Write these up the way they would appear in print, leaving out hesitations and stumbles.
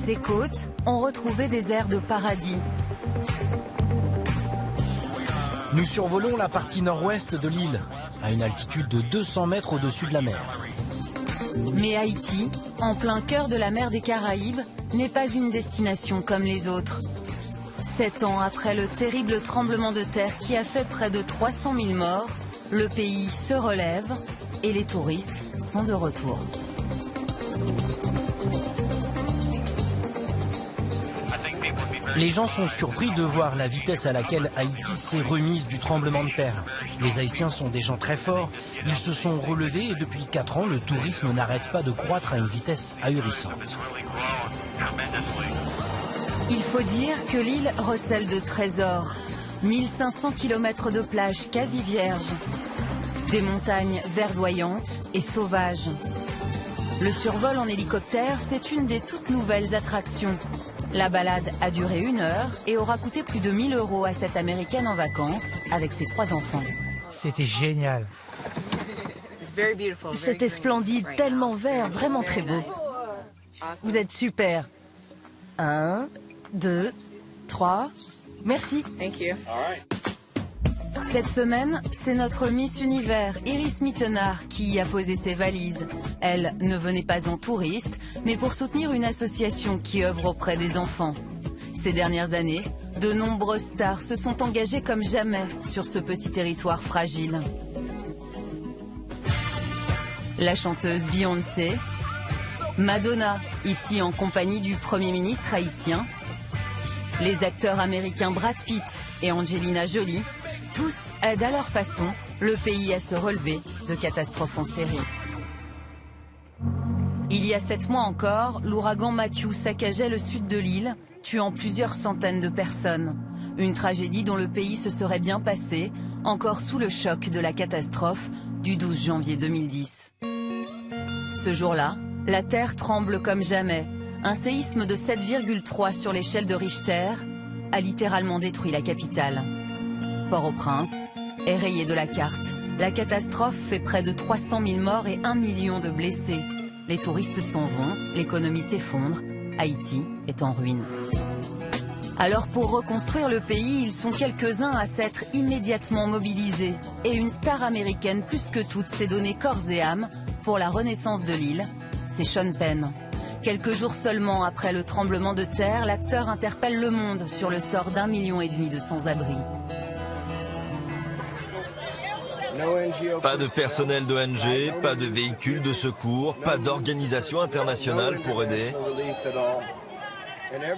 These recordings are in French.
Ces côtes ont retrouvé des airs de paradis. Nous survolons la partie nord-ouest de l'île, à une altitude de 200 mètres au-dessus de la mer. Mais Haïti, en plein cœur de la mer des Caraïbes, n'est pas une destination comme les autres. 7 ans après le terrible tremblement de terre qui a fait près de 300 000 morts, le pays se relève et les touristes sont de retour. Les gens sont surpris de voir la vitesse à laquelle Haïti s'est remise du tremblement de terre. Les Haïtiens sont des gens très forts, ils se sont relevés et depuis 4 ans, le tourisme n'arrête pas de croître à une vitesse ahurissante. Il faut dire que l'île recèle de trésors. 1500 km de plages quasi vierges, des montagnes verdoyantes et sauvages. Le survol en hélicoptère, c'est une des toutes nouvelles attractions. La balade a duré 1 heure et aura coûté plus de 1 000 € à cette Américaine en vacances avec ses 3 enfants. C'était génial. C'était splendide, tellement vert, vraiment très beau. Vous êtes super. 1, 2, 3. Merci. Cette semaine, c'est notre Miss Univers, Iris Mittenard, qui y a posé ses valises. Elle ne venait pas en touriste, mais pour soutenir une association qui œuvre auprès des enfants. Ces dernières années, de nombreuses stars se sont engagées comme jamais sur ce petit territoire fragile. La chanteuse Beyoncé, Madonna, ici en compagnie du Premier ministre haïtien, les acteurs américains Brad Pitt et Angelina Jolie, tous aident à leur façon le pays à se relever de catastrophes en série. Il y a 7 mois encore, l'ouragan Matthew saccageait le sud de l'île, tuant plusieurs centaines de personnes. Une tragédie dont le pays se serait bien passé, encore sous le choc de la catastrophe du 12 janvier 2010. Ce jour-là, la terre tremble comme jamais. Un séisme de 7,3 sur l'échelle de Richter a littéralement détruit la capitale. Port-au-Prince est rayé de la carte. La catastrophe fait près de 300 000 morts et 1 million de blessés. Les touristes s'en vont, l'économie s'effondre, Haïti est en ruine. Alors pour reconstruire le pays, ils sont quelques-uns à s'être immédiatement mobilisés. Et une star américaine plus que toutes s'est donné corps et âme pour la renaissance de l'île, c'est Sean Penn. Quelques jours seulement après le tremblement de terre, l'acteur interpelle le monde sur le sort d'1,5 million de sans-abri. Pas de personnel d'ONG, pas de véhicules de secours, pas d'organisation internationale pour aider.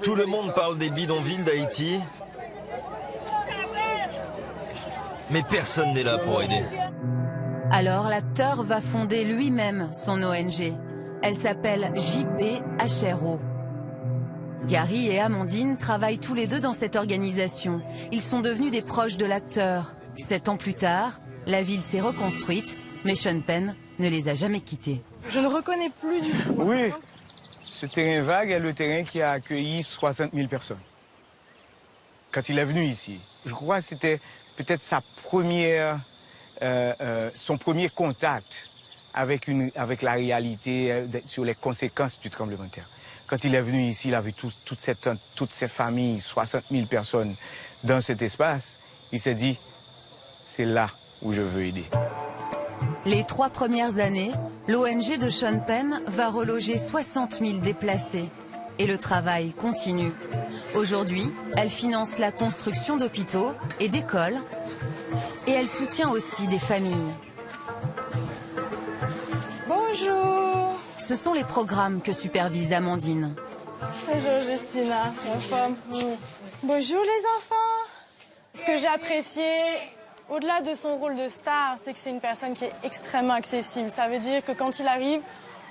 Tout le monde parle des bidonvilles d'Haïti, mais personne n'est là pour aider. Alors l'acteur va fonder lui-même son ONG. Elle s'appelle JPHRO. Gary et Amandine travaillent tous les deux dans cette organisation. Ils sont devenus des proches de l'acteur. 7 ans plus tard, la ville s'est reconstruite, mais Sean Penn ne les a jamais quittés. Je ne reconnais plus du tout. Oui, ce terrain vague est le terrain qui a accueilli 60 000 personnes. Quand il est venu ici, je crois que c'était peut-être son premier contact avec la réalité sur les conséquences du tremblement de terre. Quand il est venu ici, il a vu toutes ces familles, 60 000 personnes dans cet espace. Il s'est dit, c'est là où je veux aider. Les 3 premières années, l'ONG de Sean Penn va reloger 60 000 déplacés. Et le travail continue. Aujourd'hui, elle finance la construction d'hôpitaux et d'écoles. Et elle soutient aussi des familles. Bonjour. Ce sont les programmes que supervise Amandine. Bonjour Justina, en forme. Bonjour les enfants. Ce que j'ai apprécié, au-delà de son rôle de star, c'est que c'est une personne qui est extrêmement accessible. Ça veut dire que quand il arrive,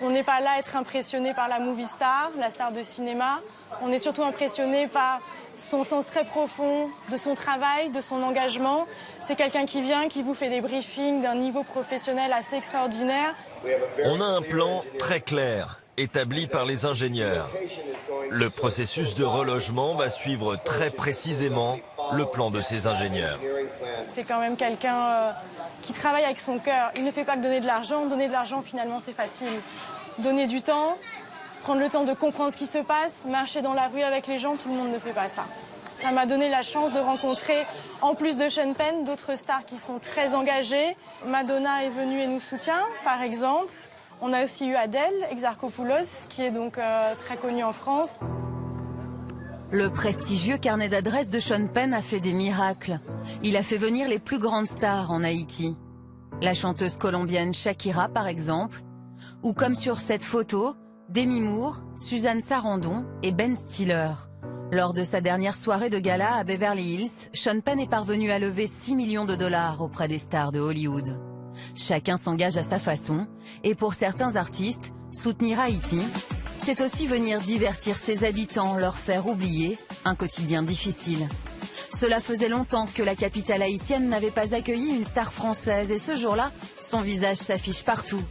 on n'est pas là à être impressionné par la movie star, la star de cinéma. On est surtout impressionné par son sens très profond de son travail, de son engagement. C'est quelqu'un qui vient, qui vous fait des briefings d'un niveau professionnel assez extraordinaire. On a un plan très clair, établi par les ingénieurs. Le processus de relogement va suivre très précisément le plan de ces ingénieurs. C'est quand même quelqu'un qui travaille avec son cœur. Il ne fait pas que donner de l'argent. Donner de l'argent, finalement, c'est facile. Donner du temps, prendre le temps de comprendre ce qui se passe, marcher dans la rue avec les gens, tout le monde ne fait pas ça. Ça m'a donné la chance de rencontrer, en plus de Sean Penn, d'autres stars qui sont très engagées. Madonna est venue et nous soutient, par exemple. On a aussi eu Adèle Exarchopoulos, qui est donc très connue en France. Le prestigieux carnet d'adresses de Sean Penn a fait des miracles. Il a fait venir les plus grandes stars en Haïti. La chanteuse colombienne Shakira, par exemple. Ou comme sur cette photo, Demi Moore, Suzanne Sarandon et Ben Stiller. Lors de sa dernière soirée de gala à Beverly Hills, Sean Penn est parvenu à lever 6 millions de dollars auprès des stars de Hollywood. Chacun s'engage à sa façon, et pour certains artistes, soutenir Haïti, c'est aussi venir divertir ses habitants, leur faire oublier un quotidien difficile. Cela faisait longtemps que la capitale haïtienne n'avait pas accueilli une star française, et ce jour-là, son visage s'affiche partout.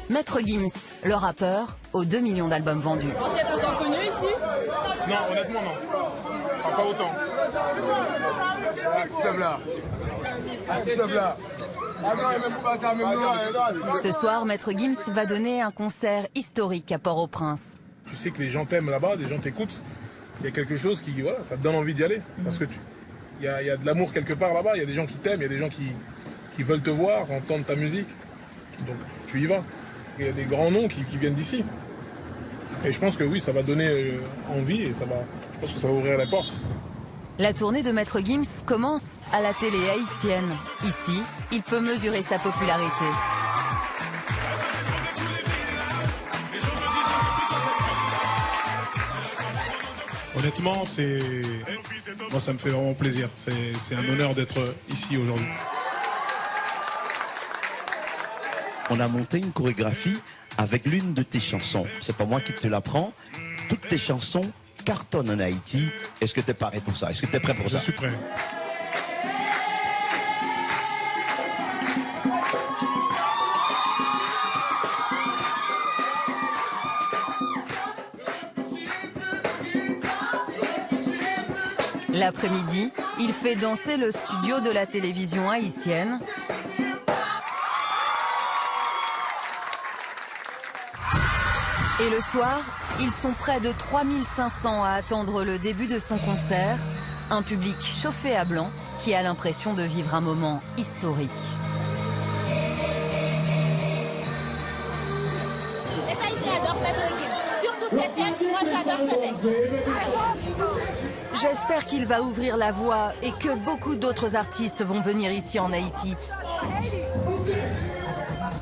Maître Gims, le rappeur, aux 2 millions d'albums vendus. Vous êtes autant connu ici? Non, honnêtement non. Enfin, pas autant. Ce soir, Maître Gims va donner un concert historique à Port-au-Prince. Tu sais que les gens t'aiment là-bas, les gens t'écoutent. Il y a quelque chose qui, voilà, ça te donne envie d'y aller. Parce que il y a de l'amour quelque part là-bas, il y a des gens qui t'aiment, il y a des gens qui veulent te voir, entendre ta musique. Donc tu y vas. Il y a des grands noms qui viennent d'ici. Et je pense que oui, ça va donner envie et je pense que ça va ouvrir la porte. La tournée de Maître Gims commence à la télé haïtienne. Ici, il peut mesurer sa popularité. Honnêtement, moi ça me fait vraiment plaisir. C'est un honneur d'être ici aujourd'hui. On a monté une chorégraphie avec l'une de tes chansons. C'est pas moi qui te l'apprends. Toutes tes chansons cartonnent en Haïti. Est-ce que tu es paré pour ça? Est-ce que tu es prêt pour ça? Je suis prêt. L'après-midi, il fait danser le studio de la télévision haïtienne. Et le soir, ils sont près de 3500 à attendre le début de son concert. Un public chauffé à blanc qui a l'impression de vivre un moment historique. Les Haïtiens adorent Maître Gims. Surtout ses textes, moi j'adore ses textes. J'espère qu'il va ouvrir la voie et que beaucoup d'autres artistes vont venir ici en Haïti.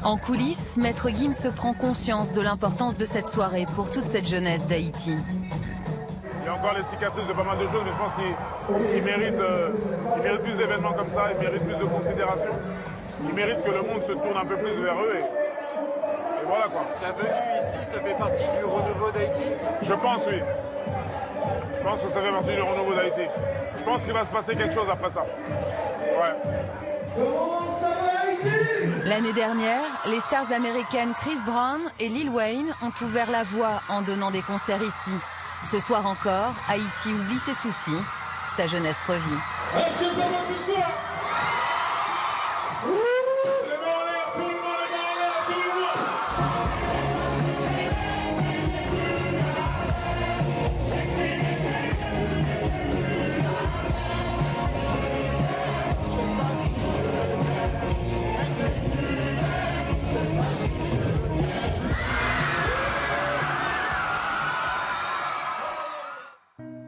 En coulisses, Maître Gims se prend conscience de l'importance de cette soirée pour toute cette jeunesse d'Haïti. Il y a encore les cicatrices de pas mal de choses, mais je pense qu'ils méritent plus d'événements comme ça, ils méritent plus de considération. Ils méritent que le monde se tourne un peu plus vers eux. Et voilà quoi. La venue ici, ça fait partie du renouveau d'Haïti? Je pense, oui. Je pense que ça fait partie du renouveau d'Haïti. Je pense qu'il va se passer quelque chose après ça. Ouais. L'année dernière, les stars américaines Chris Brown et Lil Wayne ont ouvert la voie en donnant des concerts ici. Ce soir encore, Haïti oublie ses soucis. Sa jeunesse revit. Est-ce que ça va ce soir?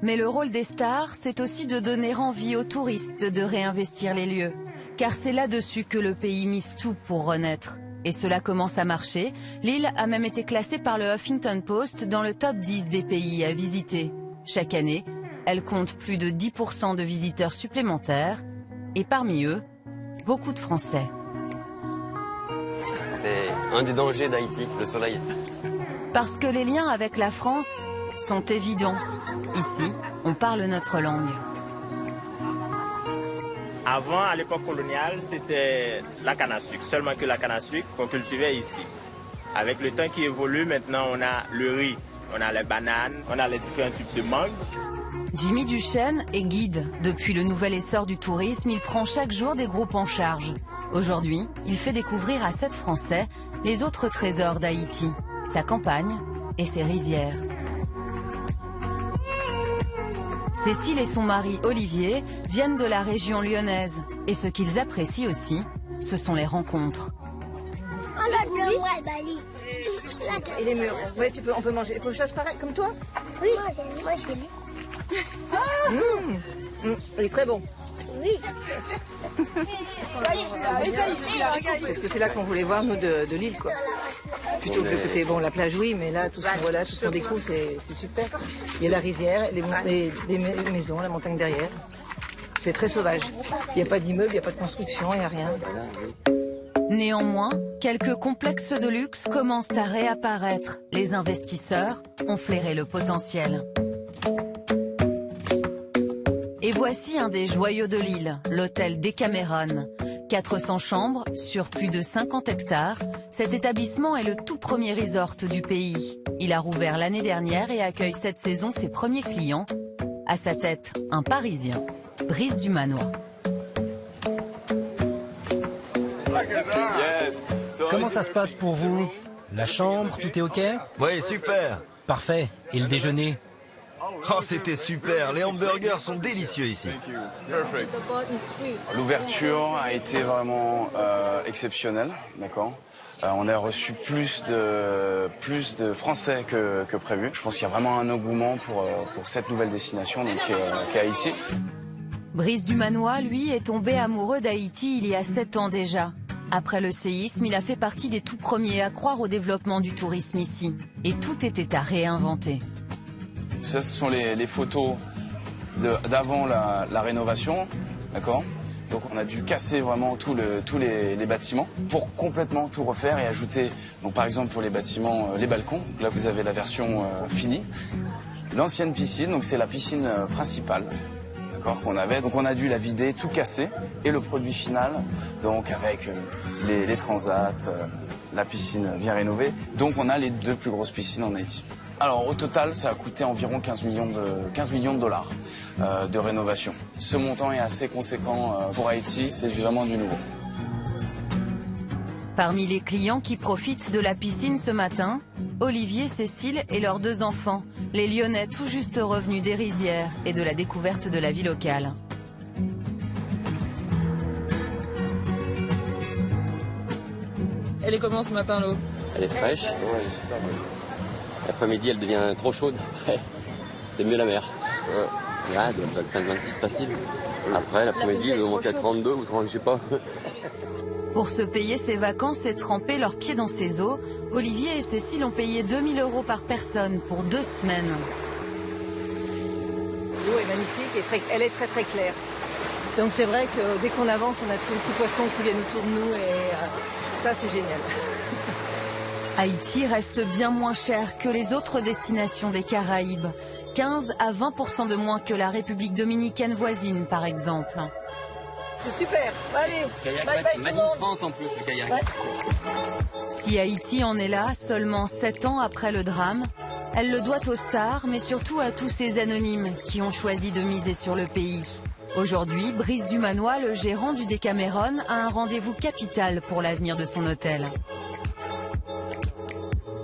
Mais le rôle des stars, c'est aussi de donner envie aux touristes de réinvestir les lieux. Car c'est là-dessus que le pays mise tout pour renaître. Et cela commence à marcher. L'île a même été classée par le Huffington Post dans le top 10 des pays à visiter. Chaque année, elle compte plus de 10% de visiteurs supplémentaires. Et parmi eux, beaucoup de Français. C'est un des dangers d'Haïti, le soleil. Parce que les liens avec la France sont évidents. Ici, on parle notre langue. Avant, à l'époque coloniale, c'était la canne à sucre. Seulement que la canne à sucre qu'on cultivait ici. Avec le temps qui évolue, maintenant on a le riz, on a les bananes, on a les différents types de mangue. Jimmy Duchesne est guide. Depuis le nouvel essor du tourisme, il prend chaque jour des groupes en charge. Aujourd'hui, il fait découvrir à 7 Français les autres trésors d'Haïti. Sa campagne, et ses rizières. Cécile et son mari Olivier viennent de la région lyonnaise et ce qu'ils apprécient aussi, ce sont les rencontres. Et les murs. Oui, on peut manger des choses pareilles comme toi? Oui, moi j'ai lu. Il est très bon. Oui. C'est ce côté-là qu'on voulait voir, nous, de l'île, quoi. Plutôt que le côté, bon, la plage, oui, mais là, tout ce qu'on découvre, c'est super. Il y a la rizière, les maisons, la montagne derrière. C'est très sauvage. Il n'y a pas d'immeuble, il n'y a pas de construction, il n'y a rien. Néanmoins, quelques complexes de luxe commencent à réapparaître. Les investisseurs ont flairé le potentiel. Et voici un des joyaux de l'île, l'hôtel Decameron. 400 chambres sur plus de 50 hectares, cet établissement est le tout premier resort du pays. Il a rouvert l'année dernière et accueille cette saison ses premiers clients. À sa tête, un Parisien, Brice Dumanois. Comment ça se passe pour vous? La chambre, tout est ok? Oui, super. Parfait. Et le déjeuner? Oh, c'était super. Les hamburgers sont délicieux ici. L'ouverture a été vraiment exceptionnelle, d'accord. On a reçu plus de Français que prévu. Je pense qu'il y a vraiment un engouement pour cette nouvelle destination qu'est Haïti. Brice Dumanois, lui, est tombé amoureux d'Haïti il y a 7 ans déjà. Après le séisme, il a fait partie des tout premiers à croire au développement du tourisme ici. Et tout était à réinventer. Ça, ce sont les photos d'avant la rénovation, d'accord. Donc on a dû casser vraiment tous les bâtiments pour complètement tout refaire et ajouter, donc par exemple pour les bâtiments, les balcons. Là vous avez la version finie. L'ancienne piscine, donc c'est la piscine principale. Qu'on avait. Donc on a dû la vider, tout casser, et le produit final, donc avec les transats, la piscine bien rénovée. Donc on a les 2 plus grosses piscines en Haïti. Alors au total, ça a coûté environ 15 millions de dollars de rénovation. Ce montant est assez conséquent pour Haïti, c'est vraiment du nouveau. Parmi les clients qui profitent de la piscine ce matin, Olivier, Cécile et leurs 2 enfants, les Lyonnais tout juste revenus des rizières et de la découverte de la vie locale. Elle est comment ce matin, l'eau? Elle est fraîche. L'après-midi, elle devient trop chaude. C'est mieux la mer. Là, elle doit être 5,26 facile. Après, l'après-midi, elle doit monter à 32 ou 30, je sais pas. Pour se payer ses vacances et tremper leurs pieds dans ses eaux, Olivier et Cécile ont payé 2 000 € par personne pour 2 semaines. L'eau est magnifique et elle est très très claire. Donc c'est vrai que dès qu'on avance, on a tous les petits poissons qui viennent autour de nous et ça c'est génial. Haïti reste bien moins cher que les autres destinations des Caraïbes. 15 à 20% de moins que la République dominicaine voisine par exemple. C'est super. Allez, kayak, bye bye tout le monde. France en plus, le kayak. Ouais. Si Haïti en est là, seulement 7 ans après le drame, elle le doit aux stars, mais surtout à tous ces anonymes qui ont choisi de miser sur le pays. Aujourd'hui, Brice Dumanois, le gérant du Decameron, a un rendez-vous capital pour l'avenir de son hôtel.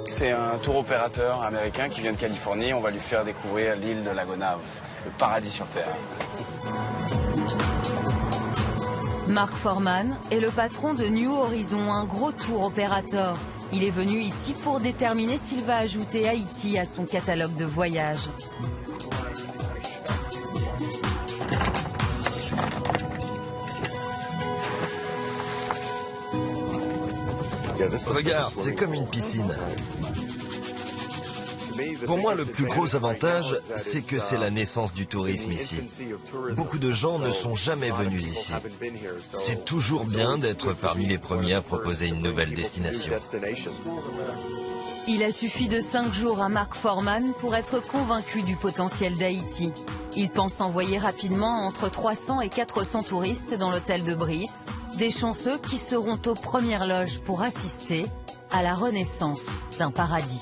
C'est un tour opérateur américain qui vient de Californie. On va lui faire découvrir l'île de Laguna, le paradis sur Terre. Mark Foreman est le patron de New Horizon, un gros tour opérateur. Il est venu ici pour déterminer s'il va ajouter Haïti à son catalogue de voyages. Regarde, c'est comme une piscine. Pour moi, le plus gros avantage, c'est que c'est la naissance du tourisme ici. Beaucoup de gens ne sont jamais venus ici. C'est toujours bien d'être parmi les premiers à proposer une nouvelle destination. Il a suffi de 5 jours à Mark Foreman pour être convaincu du potentiel d'Haïti. Il pense envoyer rapidement entre 300 et 400 touristes dans l'hôtel de Brice, des chanceux qui seront aux premières loges pour assister à la renaissance d'un paradis.